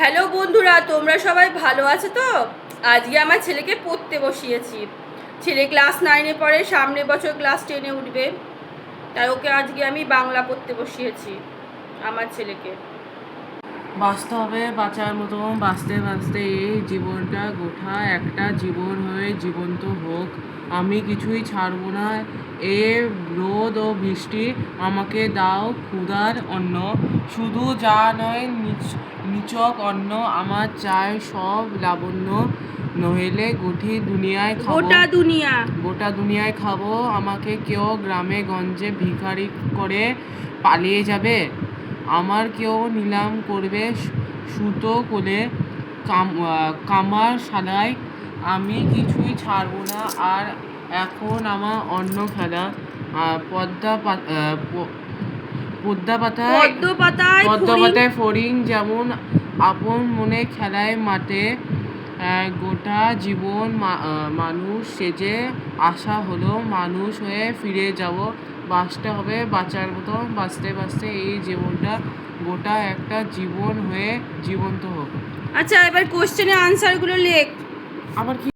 Hello বন্ধুরা, তোমরা সবাই ভালো আছো তো? আজকে আমার ছেলেকে পড়তে বসিয়েছি। ছেলে ক্লাস 9-এ পড়ে, সামনের বছর ক্লাস 10-এ উঠবে। তাই ওকে আজকে আমি বাংলা পড়তে বসিয়েছি আমার ছেলেকে। বাঁচতে হবে, বাঁচার মতন বাঁচতে বাঁচতে এই জীবনটা গোটা একটা জীবন হয়ে জীবন্ত হোক। আমি কিছুই ছাড়ব না। এ রোদ ও বৃষ্টি আমাকে দাও ক্ষুধার অন্ন, শুধু যা নয় নিছক অন্ন আমার চাই সব লাবণ্য, নইলে গোটা দুনিয়ায় খাবো। আমাকে কেউ গ্রামে গঞ্জে ভিখারি করে পালিয়ে যাবে? আমার কেউ নিলাম করবে সুতো কোলে কামার শালায়? আমি কিছুই ছাড়ব না। আর এখন আমার অন্য খেলা পদ্মপাতায় ফড়িং যেমন আপন মনে খেলায় মাঠে। গোটা জীবন মানুষ সেজে আসা হলো, মানুষ হয়ে ফিরে যাব। বাঁচতে হবে, বাঁচার মতো বাঁচতে বাঁচতে এই জীবনটা গোটা একটা জীবন হয়ে জীবন্ত হোক। আচ্ছা, এবার কোশ্চেনের আনসারগুলো লেখ। আবার কি?